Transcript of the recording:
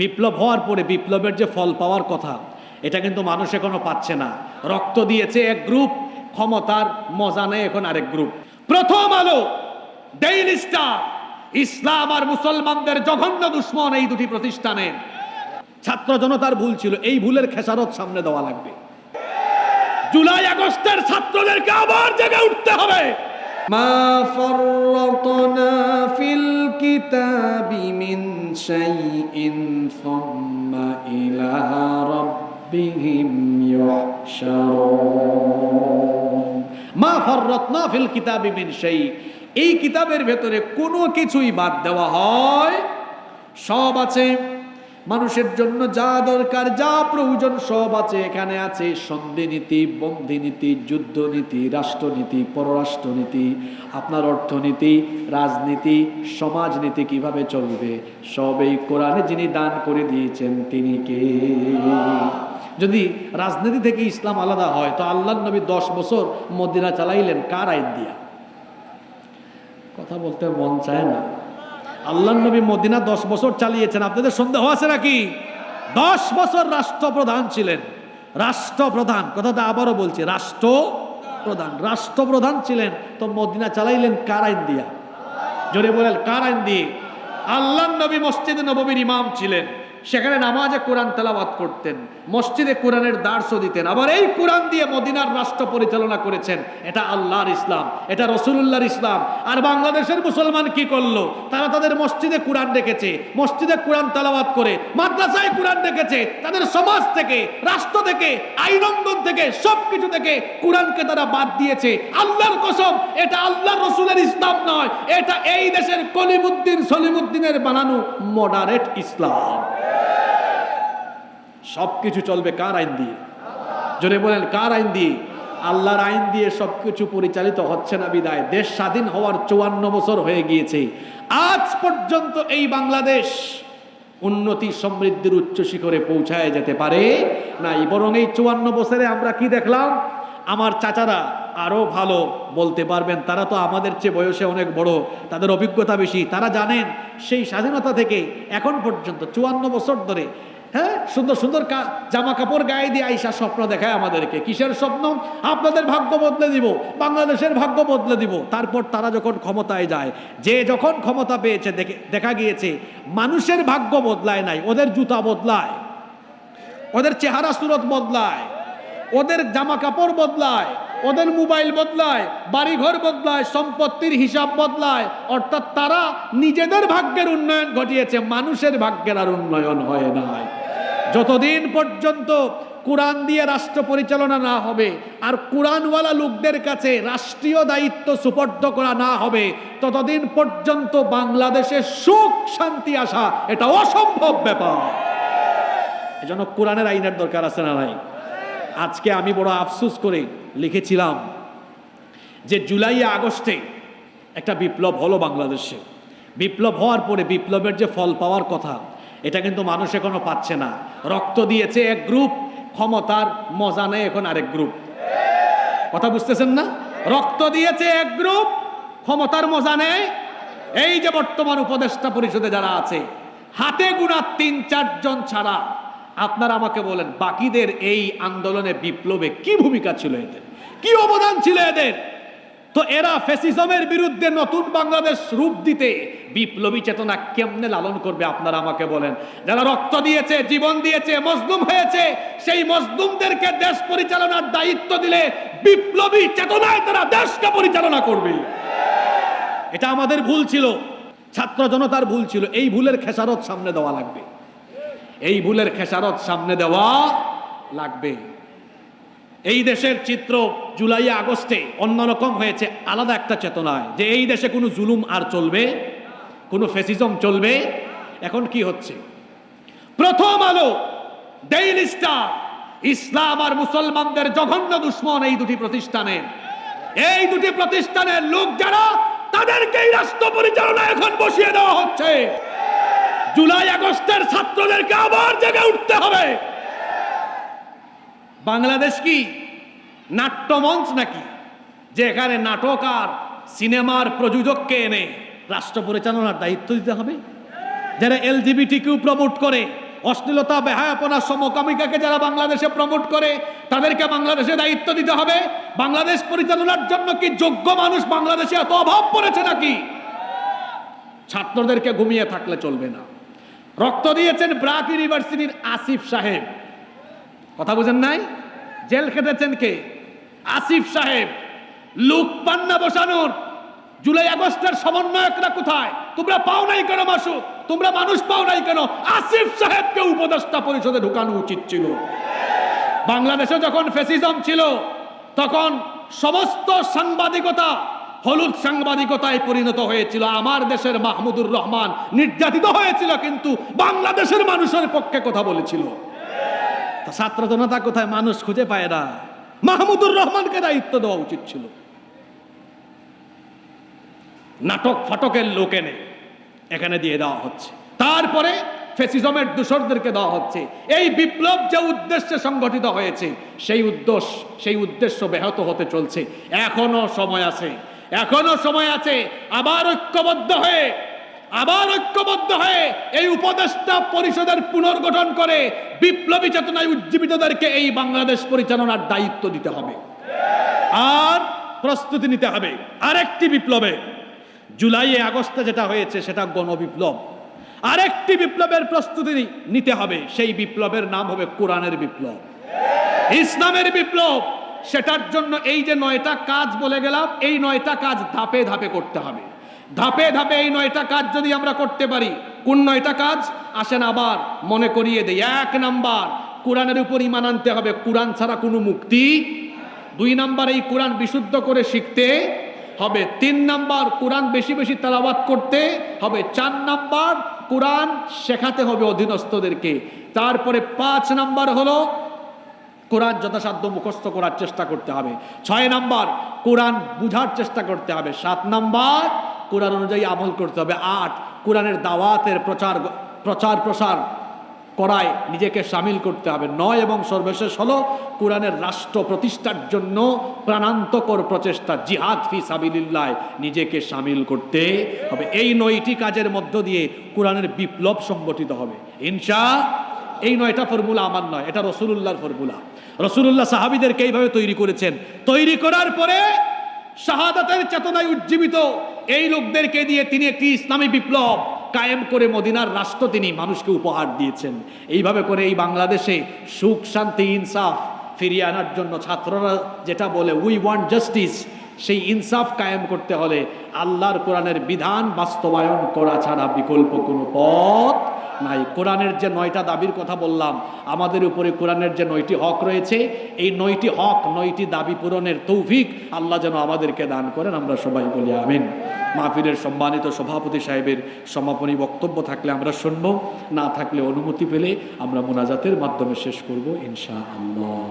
বিপ্লব হওয়ার পরে বিপ্লবের যে ফল পাওয়ার কথা, এটা কিন্তু মানুষ এখনো পাচ্ছে না। রক্ত দিয়েছে এক গ্রুপ, ক্ষমতার মজা নেই এখন আরেক গ্রুপ। প্রথম আলো, ডেইলি স্টার, ইসলাম আর মুসলমানদের জঘন্য দুশ্মন এই দুটি প্রতিষ্ঠানের। ছাত্র জনতার ভুল ছিল, এই ভুলের খেসারত সামনে দেওয়া লাগবে। জুলাই আগস্টের ছাত্রদেরকে আবার জেগে উঠতে হবে। মা ফাররাতনা ফিল কিতাবি মিন শাইইন সুম্মা ইলা রাব্বিহিম ইউহশারুন। মা ফাররাতনা ফিল কিতাবি মিন শাই, এই কিতাবের ভেতরে কোনো কিছুই বাদ দেওয়া হয়, সব আছে। মানুষের জন্য যা দরকার, যা প্রয়োজন সব আছে এখানে আছে। সন্ধিনীতি, বন্দিনীতি, যুদ্ধনীতি, রাষ্ট্রনীতি, পররাষ্ট্রনীতি, আপনার অর্থনীতি, রাজনীতি, সমাজনীতি কিভাবে চলবে সব এই কোরআনে যিনি দান করে দিয়েছেন তিনি কে? যদি রাজনীতি থেকে ইসলাম আলাদা হয় তো আল্লাহর নবী 10 বছর মদিনা চালাইলেন কার আইন দিয়া? কথা বলতে মন চায় না। আল্লাহর নবী মদিনা 10 বছর চালিয়েছেন, আপনাদের সন্দেহ আছে নাকি? 10 বছর রাষ্ট্রপ্রধান ছিলেন। রাষ্ট্রপ্রধান, কথাটা আবারও বলছি, রাষ্ট্রপ্রধান ছিলেন, তো মদিনা চালাইলেন কার আইন দিয়া? জোরে বলেন, কার আইন দিয়ে? আল্লাহর নবী মসজিদে নববীর ইমাম ছিলেন, সেখানে নামাজে কোরআন তেলাওয়াত করতেন, মসজিদে কোরআনের দার্সও দিতেন, আবার এই কোরআন দিয়ে মদিনার রাষ্ট্র পরিচালনা করেছেন। এটা আল্লাহর ইসলাম, এটা রাসূলুল্লাহর ইসলাম। আর বাংলাদেশের মুসলমান কি করলো? তারা তাদের মসজিদে কোরআন রেখেছে, মসজিদে কোরআন তেলাওয়াত করে, মাদ্রাসায় কোরআন রেখেছে, তাদের সমাজ থেকে, রাষ্ট্র থেকে, আইনঙ্গন থেকে, সবকিছু থেকে কোরআনকে তারা বাদ দিয়েছে। আল্লাহর কসম, এটা আল্লাহর রাসূলের ইসলাম নয়, এটা এই দেশের কলিমুদ্দিন সলিমুদ্দিনের বানানো মডারেট ইসলাম। সবকিছু চলবে কার আইন দিয়ে? জোরে বলেন, কার আইন দিয়ে? আল্লাহর আইন দিয়ে সবকিছু পরিচালিত হচ্ছে না বিদায় দেশ স্বাধীন হওয়ার 54 বছর হয়ে গিয়েছে, আজ পর্যন্ত এই বাংলাদেশ উন্নতি সমৃদ্ধির উচ্চ শিখরে পৌঁছায় যেতে পারে নাই। বরং এই 54 বছরে আমরা কি দেখলাম? আমার চাচারা আরো ভালো বলতে পারবেন, তারা তো আমাদের চেয়ে বয়সে অনেক বড়, তাদের অভিজ্ঞতা বেশি, তারা জানেন সেই স্বাধীনতা থেকে এখন পর্যন্ত 54 বছর ধরে, হ্যাঁ, সুন্দর সুন্দর জামা কাপড় গায়ে দিয়ে আইসা স্বপ্ন দেখায় আমাদেরকে। কিসের স্বপ্ন? আপনাদের ভাগ্য বদলে দিব, বাংলাদেশের ভাগ্য বদলে দিব। তারপর তারা যখন ক্ষমতায় যায়, যে যখন ক্ষমতা পেয়েছে দেখা গিয়েছে মানুষের ভাগ্য বদলায় নাই, ওদের জুতা বদলায়, ওদের চেহারা সুরত বদলায়, ওদের জামা কাপড় বদলায়, ওদের মোবাইল বদলায়, বাড়িঘর বদলায়, সম্পত্তির হিসাব বদলায়। অর্থাৎ তারা নিজেদের ভাগ্যের উন্নয়ন ঘটিয়েছে, মানুষের ভাগ্যের আর উন্নয়ন হয় নাই। যতদিন পর্যন্ত কোরআন দিয়ে রাষ্ট্র পরিচালনা না হবে আর কোরআনওয়ালা লোকদের কাছে রাষ্ট্রীয় দায়িত্ব সুপর্দ করা না হবে, ততদিন পর্যন্ত বাংলাদেশে সুখ শান্তি আসা এটা অসম্ভব ব্যাপার। এজন্য কোরআনের আইনের দরকার আছে না নাই? আজকে আমি বড় আফসোস করে লিখেছিলাম যে জুলাই আগস্টে একটা বিপ্লব হলো বাংলাদেশে। বিপ্লব হওয়ার পরে বিপ্লবের যে ফল পাওয়ার কথা, এটা কিন্তু মানুষ এখনো পাচ্ছে না। রক্ত দিয়েছে এক গ্রুপ, ক্ষমতার মজা নেই এখন আরেক গ্রুপ। কথা বুঝতেছেন না? রক্ত দিয়েছে এক গ্রুপ, ক্ষমতার মজা নেই। এই যে বর্তমান উপদেষ্টা পরিষদে যারা আছে, হাতে গোনা 3-4 জন ছাড়া আপনারা আমাকে বলেন বাকিদের এই আন্দোলনে বিপ্লবে কি ভূমিকা ছিল এদের, কি অবদান ছিল এদের? তো এরা ফ্যাসিজমের বিরুদ্ধে নতুন বাংলাদেশ রূপ দিতে বিপ্লবী চেতনা কেমনে লালন করবে আপনারা আমাকে বলেন? যারা রক্ত দিয়েছে, জীবন দিয়েছে, মজলুম হয়েছে, সেই মজলুমদেরকে দেশ পরিচালনার দায়িত্ব দিলে বিপ্লবী চেতনায় তারা দেশকে পরিচালনা করবে। এটা আমাদের ভুল ছিল, ছাত্র জনতার ভুল ছিল। এই ভুলের খেসারত সামনে দেওয়া লাগবে, এই ভুলের খেসারত সামনে দেওয়া লাগবে। এই দেশের চিত্র জুলাই আগস্টে অন্যরকম হয়েছে, আলাদা একটা চেতনায়, যে এই দেশে কোনো জুলুম আর চলবে, কোনো ফ্যাসিজম চলবে। এখন কি হচ্ছে? প্রথম আলো, ডেইলি স্টার, ইসলাম আর মুসলমানদের জঘন্য দুশ্মন এই দুটি প্রতিষ্ঠানের। এই দুটি প্রতিষ্ঠানের লোক যারা, তাদেরকেই রাষ্ট্র পরিচালনা এখন বসিয়ে দেওয়া হচ্ছে। জুলাই আগস্টের ছাত্রদেরকে আবার জেগে উঠতে হবে। বাংলাদেশ কি নাট্যমঞ্চ নাকি, যে এখানে নাটক আর সিনেমার প্রযোজককে এনে রাষ্ট্র পরিচালনার দায়িত্ব দিতে হবে? যারা LGBTQ প্রমোট করে অশ্লীলতা, বেহায়াপনা, সমকামিকাকে যারা বাংলাদেশে প্রমোট করে তাদেরকে বাংলাদেশে দায়িত্ব দিতে হবে। বাংলাদেশ পরিচালনার জন্য কি যোগ্য মানুষ বাংলাদেশে এত অভাব পড়েছে নাকি? ছাত্রদেরকে ঘুমিয়ে থাকলে চলবে না। রক্ত দিয়েছেন ব্রাক ইউনিভার্সিটির আসিফ সাহেব, কথা বুঝেন নাই? জেল খেটেছেন কে? আসিফ সাহেব। লুক পান্না বসানোর জুলাই আগস্টের সমন্বয়করা কোথায়? তোমরা পাও নাই কেন মাসুদ? তোমরা মানুষ পাও নাই কেন? আসিফ সাহেবকে উপদেষ্টা পরিষদে ঢুকানো উচিত ছিল। বাংলাদেশে যখন ফ্যাসিজম ছিল তখন সমস্ত সাংবাদিকতা হলুদ সাংবাদিকতায় পরিণত হয়েছিল। আমার দেশের মাহমুদুর রহমান নির্যাতিত হয়েছিল, কিন্তু বাংলাদেশের মানুষের পক্ষে কথা বলেছিল। ছাত্র জনতা কোথায়? মানুষ খুঁজে পায় না। মাহমুদুর রহমানকে দায়িত্ব দেওয়া উচিত ছিল। নাটক ফাটকের লোক এনে এখানে দিয়ে দেওয়া হচ্ছে, তারপরে ফ্যাসিজমের দূষরদেরকে দেওয়া হচ্ছে। এই বিপ্লব যে উদ্দেশ্যে সংগঠিত হয়েছে সেই উদ্দেশ্য ব্যাহত হতে চলছে। এখনো সময় আছে, এখনো সময় আছে। আবার ঐক্যবদ্ধ হয়ে এই উপদেষ্টা পরিষদের পুনর্গঠন করে বিপ্লবী চেতনায় উজ্জীবিতদেরকে এই বাংলাদেশ পরিচালনার দায়িত্ব দিতে হবে আর প্রস্তুতি নিতে হবে আরেকটি বিপ্লবে। জুলাই আগস্টে যেটা হয়েছে সেটা গণবিপ্লব। আরেকটি বিপ্লবের প্রস্তুতি নিতে হবে। সেই বিপ্লবের নাম হবে কোরআনের বিপ্লব, ইসলামের বিপ্লব। সেটার জন্য এই যে 9টা কাজ বলে গেলাম, এই 9টা কাজ ধাপে ধাপে করতে হবে। ধাপে ধাপে এই 9টা কাজ যদি আমরা করতে পারি। কোন 9টা কাজ? আসেন আবার মনে করিয়ে দেই। 1 নাম্বার, কোরআনের উপর ঈমান আনতে হবে। কোরআন ছাড়া কোনো মুক্তি। 2 নাম্বার, এই কোরআন বিশুদ্ধ করে শিখতে হবে। 3 নাম্বার, কোরআন বেশি বেশি তেলাওয়াত করতে হবে। 4 নাম্বার, কোরআন শেখাতে হবে অধীনস্থদেরকে। তারপরে 5 নাম্বার হলো কোরআন যথাসাধ্য মুখস্থ করার চেষ্টা করতে হবে। 6 নাম্বার, কোরআন বুঝার চেষ্টা করতে হবে। 7 নাম্বার, কোরআন অনুযায়ী আমল করতে হবে। 8, কোরআনের দাওয়াতের প্রচার করায় নিজেকে সামিল করতে হবে। 9 এবং সর্বশেষ হলো কোরআনের রাষ্ট্র প্রতিষ্ঠার জন্য প্রাণান্তকর প্রচেষ্টা, জিহাদ ফি সাবিলিল্লাহ, নিজেকে সামিল করতে হবে। এই 9টি কাজের মধ্য দিয়ে কোরআনের বিপ্লব সংগঠিত হবে এই 9টা ফর্মুলা আমার নয়, এটা রাসূলুল্লাহর ফর্মুলা। রাসূলুল্লাহ সাহাবীদেরকে এইভাবে তৈরি করেছেন। তৈরি করার পরে শাহাদাতের চেতনায় উজ্জীবিত এই লোকদেরকে দিয়ে তিনি একটি ইসলামী বিপ্লব কায়েম করে মদিনার রাষ্ট্র তিনি মানুষকে উপহার দিয়েছেন। এইভাবে করে এই বাংলাদেশে সুখ, শান্তি, ইনসাফ ফিরিয়ে আনার জন্য ছাত্ররা যেটা বলে উই ওয়ান্ট জাস্টিস, সেই ইনসাফ কায়েম করতে হলে আল্লাহর কোরআনের বিধান বাস্তবায়ন করা ছাড়া বিকল্প কোনো পথ নাই। কোরআনের যে 9টা দাবির কথা বললাম, আমাদের উপরে কোরআনের যে 9টি হক রয়েছে, এই 9টি হক 9টি দাবি পূরণের তৌফিক আল্লাহ যেন আমাদেরকে দান করেন। আমরা সবাই বলি আমিন। মাহফিলের সম্মানিত সভাপতি সাহেবের সমাপনী বক্তব্য থাকলে আমরা শুনব, না থাকলে অনুমতি পেলে আমরা মুনাজাতের মাধ্যমে শেষ করব ইনশাআল্লাহ।